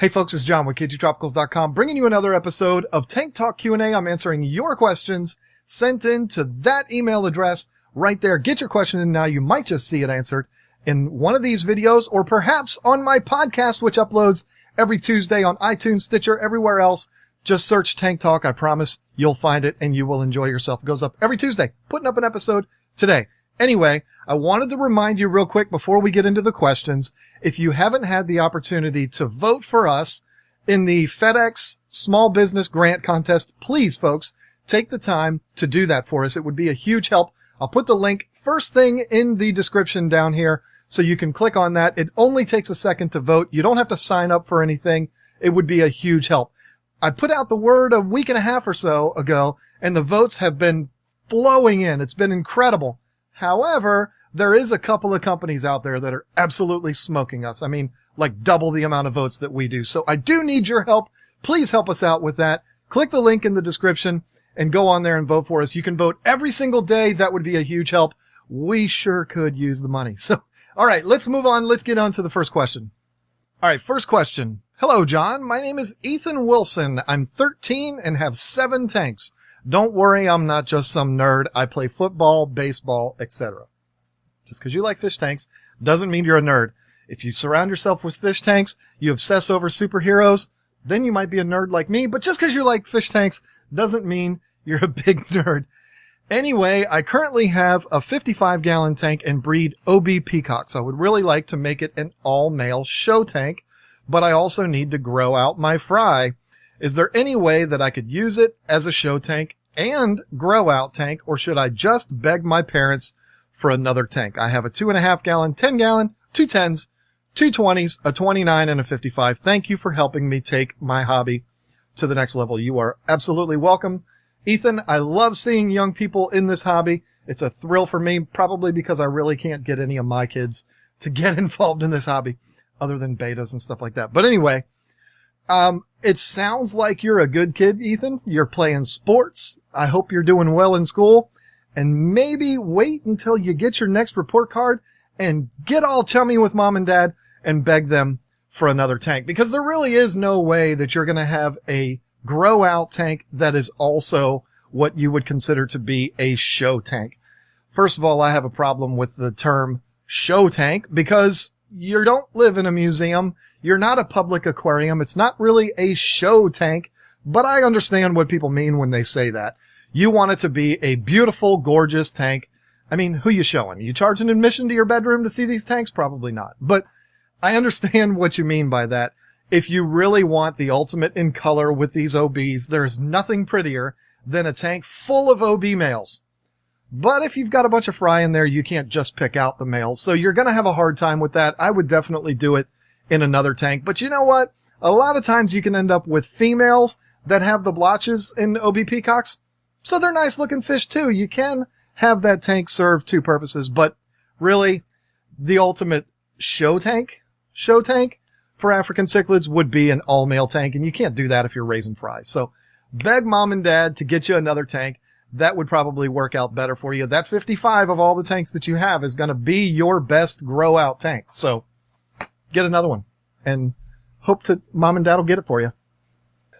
Hey folks, it's John with KGTropicals.com bringing you another episode of Tank Talk Q&A. I'm answering your questions sent in to that email address right there. Get your question in now. You might just see it answered in one of these videos or perhaps on my podcast, which uploads every Tuesday on iTunes, Stitcher, everywhere else. Just search Tank Talk. I promise you'll find it and you will enjoy yourself. It goes up every Tuesday. Putting up an episode today. Anyway, I wanted to remind you real quick before we get into the questions, if you haven't had the opportunity to vote for us in the FedEx Small Business Grant Contest, please, folks, take the time to do that for us. It would be a huge help. I'll put the link first thing in the description down here so you can click on that. It only takes a second to vote. You don't have to sign up for anything. It would be a huge help. I put out the word a week and a half or so ago, and the votes have been flowing in. It's been incredible. However, there is a couple of companies out there that are absolutely smoking us. I mean, like double the amount of votes that we do. So I do need your help. Please help us out with that. Click the link in the description and go on there and vote for us. You can vote every single day. That would be a huge help. We sure could use the money. So, all right, let's move on. Let's get on to the first question. All right, first question. Hello, John. My name is Ethan Wilson. I'm 13 and have 7 tanks. Don't worry, I'm not just some nerd. I play football, baseball, etc. Just because you like fish tanks doesn't mean you're a nerd. If you surround yourself with fish tanks, you obsess over superheroes, then you might be a nerd like me. But just because you like fish tanks doesn't mean you're a big nerd. Anyway, I currently have a 55-gallon tank and breed OB peacocks. I would really like to make it an all-male show tank, but I also need to grow out my fry. Is there any way that I could use it as a show tank and grow out tank, or should I just beg my parents for another tank? I have a 2.5-gallon, 10-gallon, 2 10s, 2 20s, a 29, and a 55. Thank you for helping me take my hobby to the next level. You are absolutely welcome. Ethan, I love seeing young people in this hobby. It's a thrill for me, probably because I really can't get any of my kids to get involved in this hobby other than betas and stuff like that. But anyway, it sounds like you're a good kid, Ethan. You're playing sports. I hope you're doing well in school. And maybe wait until you get your next report card and get all chummy with mom and dad and beg them for another tank. Because there really is no way that you're going to have a grow out tank that is also what you would consider to be a show tank. First of all, I have a problem with the term show tank because you don't live in a museum. You're not a public aquarium. It's not really a show tank, but I understand what people mean when they say that. You want it to be a beautiful, gorgeous tank. I mean, who you showing? You charging admission to your bedroom to see these tanks? Probably not. But I understand what you mean by that. If you really want the ultimate in color with these OBs, there's nothing prettier than a tank full of OB males. But if you've got a bunch of fry in there, you can't just pick out the males. So you're going to have a hard time with that. I would definitely do it in another tank. But you know what? A lot of times you can end up with females that have the blotches in OB peacocks. So they're nice looking fish too. You can have that tank serve 2 purposes. But really, the ultimate show tank for African cichlids would be an all-male tank. And you can't do that if you're raising fries. So beg mom and dad to get you another tank. That would probably work out better for you. That 55 of all the tanks that you have is going to be your best grow out tank. So get another one and hope that mom and dad will get it for you.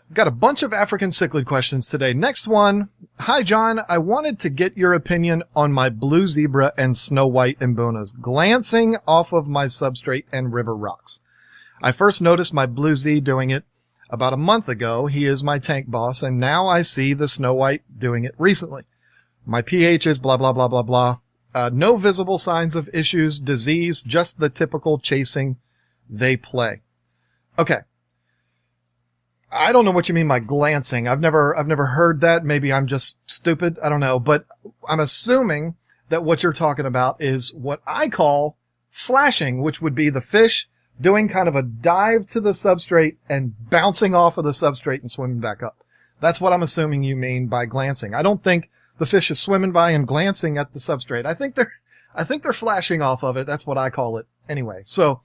We've got a bunch of African cichlid questions today. Next one. Hi, John. I wanted to get your opinion on my blue zebra and snow white imbunas glancing off of my substrate and river rocks. I first noticed my blue Z doing it about a month ago. He is my tank boss, and now I see the snow white doing it recently. My pH is blah, blah, blah, blah, blah. No visible signs of issues, disease, just the typical chasing they play. Okay. I don't know what you mean by glancing. I've never heard that. Maybe I'm just stupid. I don't know. But I'm assuming that what you're talking about is what I call flashing, which would be the fish doing kind of a dive to the substrate and bouncing off of the substrate and swimming back up. That's what I'm assuming you mean by glancing. I don't think the fish is swimming by and glancing at the substrate. I think they're flashing off of it. That's what I call it anyway. So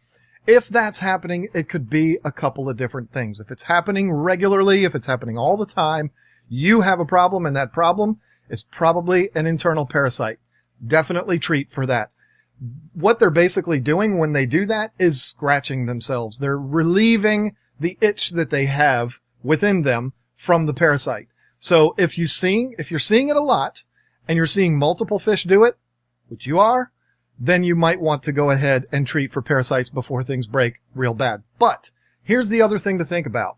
if that's happening, it could be a couple of different things. If it's happening regularly, if it's happening all the time, you have a problem, and that problem is probably an internal parasite. Definitely treat for that. What they're basically doing when they do that is scratching themselves. They're relieving the itch that they have within them from the parasite. So if you're seeing it a lot and you're seeing multiple fish do it, which you are, then you might want to go ahead and treat for parasites before things break real bad. But here's the other thing to think about.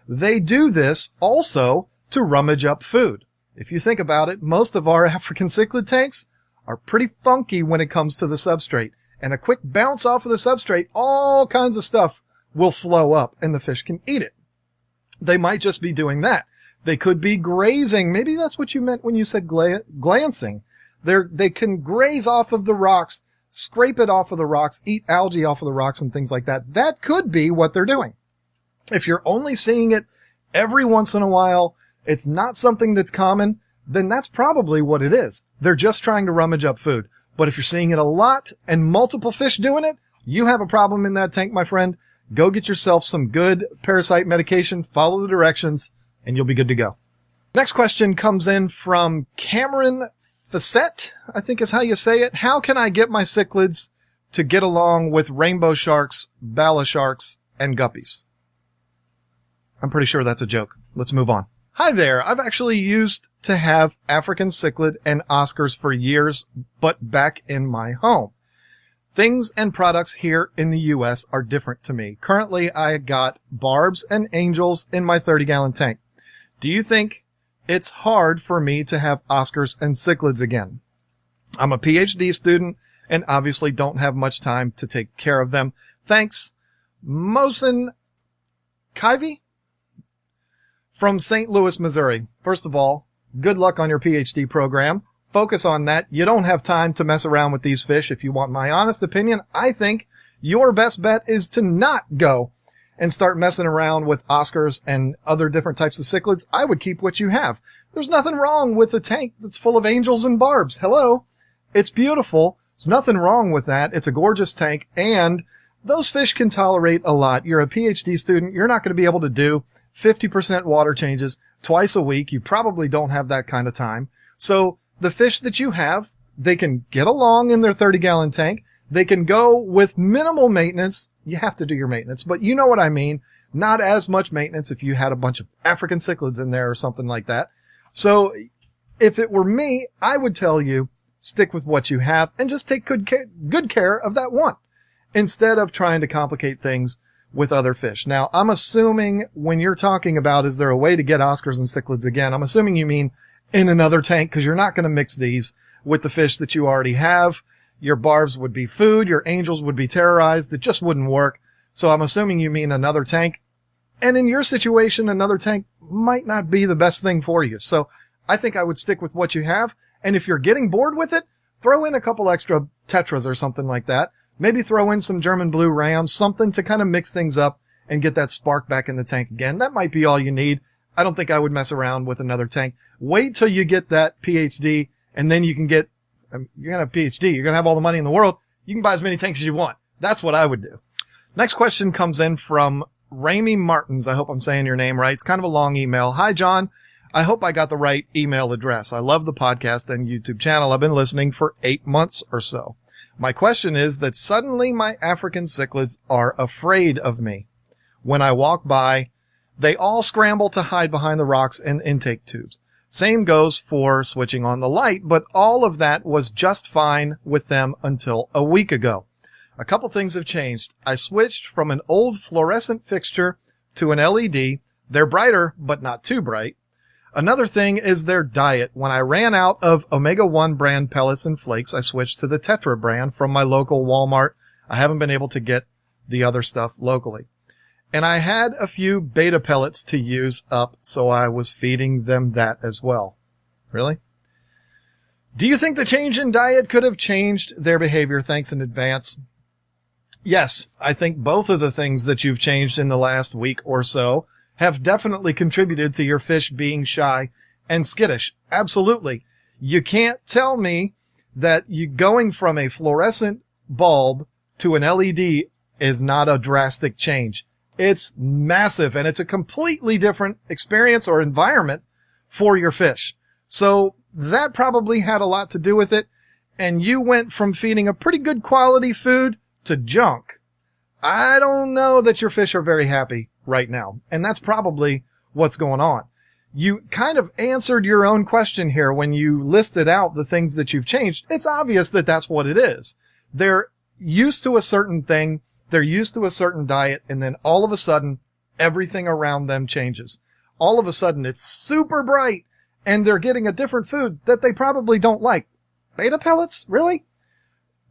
They do this also to rummage up food. If you think about it, most of our African cichlid tanks are pretty funky when it comes to the substrate. And a quick bounce off of the substrate, all kinds of stuff will flow up and the fish can eat it. They might just be doing that. They could be grazing. Maybe that's what you meant when you said glancing. They can graze off of the rocks, scrape it off of the rocks, eat algae off of the rocks and things like that. That could be what they're doing. If you're only seeing it every once in a while, it's not something that's common, then that's probably what it is. They're just trying to rummage up food. But if you're seeing it a lot and multiple fish doing it, you have a problem in that tank, my friend. Go get yourself some good parasite medication, follow the directions, and you'll be good to go. Next question comes in from Cameron Facette, I think is how you say it. How can I get my cichlids to get along with rainbow sharks, bala sharks, and guppies? I'm pretty sure that's a joke. Let's move on. Hi there. I've actually used to have African cichlid and Oscars for years, but back in my home. Things and products here in the U.S. are different to me. Currently, I got barbs and angels in my 30-gallon tank. Do you think it's hard for me to have Oscars and cichlids again? I'm a PhD student and obviously don't have much time to take care of them. Thanks, Mosin Kivey from St. Louis, Missouri. First of all, good luck on your PhD program. Focus on that. You don't have time to mess around with these fish. If you want my honest opinion, I think your best bet is to not go and start messing around with Oscars and other different types of cichlids. I would keep what you have. There's nothing wrong with a tank that's full of angels and barbs. Hello. It's beautiful. There's nothing wrong with that. It's a gorgeous tank, and those fish can tolerate a lot. You're a PhD student. You're not going to be able to do 50% water changes twice a week. You probably don't have that kind of time. So the fish that you have, they can get along in their 30-gallon tank. They can go with minimal maintenance. You have to do your maintenance, but you know what I mean. Not as much maintenance if you had a bunch of African cichlids in there or something like that. So if it were me, I would tell you, stick with what you have and just take good care of that one instead of trying to complicate things with other fish. Now, I'm assuming when you're talking about, is there a way to get Oscars and cichlids again? I'm assuming you mean in another tank, because you're not going to mix these with the fish that you already have. Your barbs would be food. Your angels would be terrorized. It just wouldn't work. So I'm assuming you mean another tank. And in your situation, another tank might not be the best thing for you. So I think I would stick with what you have. And if you're getting bored with it, throw in a couple extra tetras or something like that. Maybe throw in some German blue rams, something to kind of mix things up and get that spark back in the tank again. That might be all you need. I don't think I would mess around with another tank. Wait till you get that PhD, and then you can get, you're going to have a PhD. You're going to have all the money in the world. You can buy as many tanks as you want. That's what I would do. Next question comes in from Ramy Martins. I hope I'm saying your name right. It's kind of a long email. Hi, John. I hope I got the right email address. I love the podcast and YouTube channel. I've been listening for 8 months or so. My question is that suddenly my African cichlids are afraid of me. When I walk by, they all scramble to hide behind the rocks and intake tubes. Same goes for switching on the light, but all of that was just fine with them until a week ago. A couple things have changed. I switched from an old fluorescent fixture to an LED. They're brighter, but not too bright. Another thing is their diet. When I ran out of Omega-1 brand pellets and flakes, I switched to the Tetra brand from my local Walmart. I haven't been able to get the other stuff locally. And I had a few beta pellets to use up, so I was feeding them that as well. Really? Do you think the change in diet could have changed their behavior? Thanks in advance. Yes, I think both of the things that you've changed in the last week or so have definitely contributed to your fish being shy and skittish. Absolutely. You can't tell me that you going from a fluorescent bulb to an LED is not a drastic change. It's massive, and it's a completely different experience or environment for your fish. So that probably had a lot to do with it, and you went from feeding a pretty good quality food to junk. I don't know that your fish are very happy right now. And that's probably what's going on. You kind of answered your own question here when you listed out the things that you've changed. It's obvious that that's what it is. They're used to a certain thing. They're used to a certain diet. And then all of a sudden, everything around them changes. All of a sudden, it's super bright and they're getting a different food that they probably don't like. Beta pellets? Really?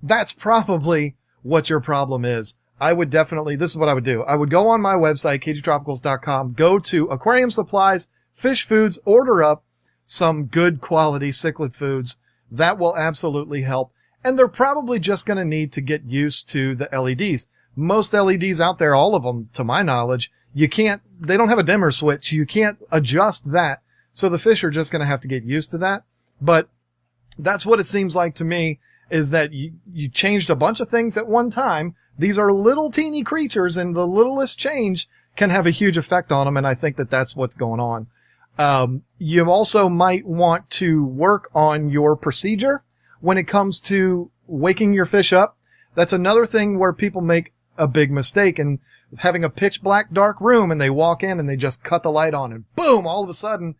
That's probably what your problem is. I would definitely, this is what I would do. I would go on my website, KGTropicals.com, go to aquarium supplies, fish foods, order up some good quality cichlid foods. That will absolutely help. And they're probably just going to need to get used to the LEDs. Most LEDs out there, all of them, to my knowledge, they don't have a dimmer switch. You can't adjust that. So the fish are just going to have to get used to that. But that's what it seems like to me, is that you changed a bunch of things at one time. These are little teeny creatures, and the littlest change can have a huge effect on them. And I think that that's what's going on. You also might want to work on your procedure when it comes to waking your fish up. That's another thing where people make a big mistake, and having a pitch black dark room, and they walk in and they just cut the light on and boom, all of a sudden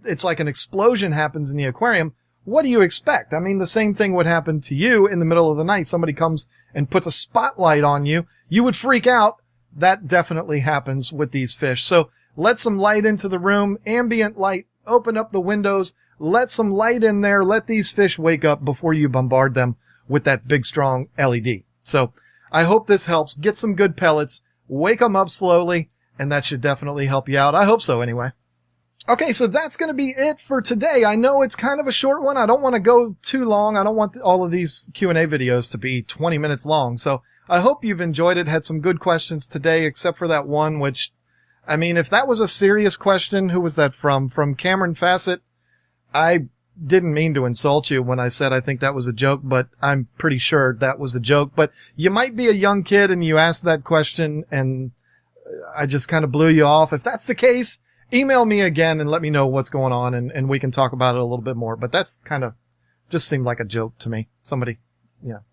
it's like an explosion happens in the aquarium. What do you expect? I mean, the same thing would happen to you in the middle of the night. Somebody comes and puts a spotlight on you. You would freak out. That definitely happens with these fish. So let some light into the room, ambient light, open up the windows, let some light in there, let these fish wake up before you bombard them with that big, strong LED. So I hope this helps. Get some good pellets, wake them up slowly, and that should definitely help you out. I hope so anyway. Okay, so that's going to be it for today. I know it's kind of a short one. I don't want to go too long. I don't want all of these Q&A videos to be 20 minutes long. So I hope you've enjoyed it. Had some good questions today, except for that one, which, I mean, if that was a serious question, who was that from? From Cameron Fassett. I didn't mean to insult you when I said I think that was a joke, but I'm pretty sure that was a joke. But you might be a young kid and you asked that question and I just kind of blew you off. If that's the case, email me again and let me know what's going on, and we can talk about it a little bit more. But that's kind of just seemed like a joke to me. Somebody,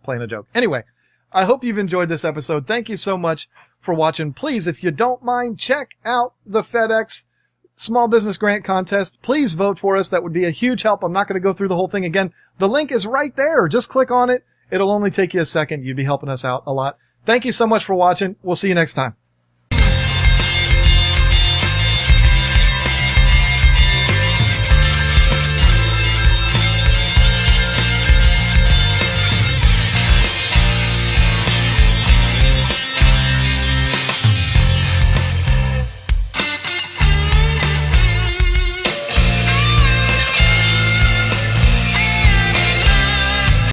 playing a joke. Anyway, I hope you've enjoyed this episode. Thank you so much for watching. Please, if you don't mind, check out the FedEx Small Business Grant Contest. Please vote for us. That would be a huge help. I'm not going to go through the whole thing again. The link is right there. Just click on it. It'll only take you a second. You'd be helping us out a lot. Thank you so much for watching. We'll see you next time.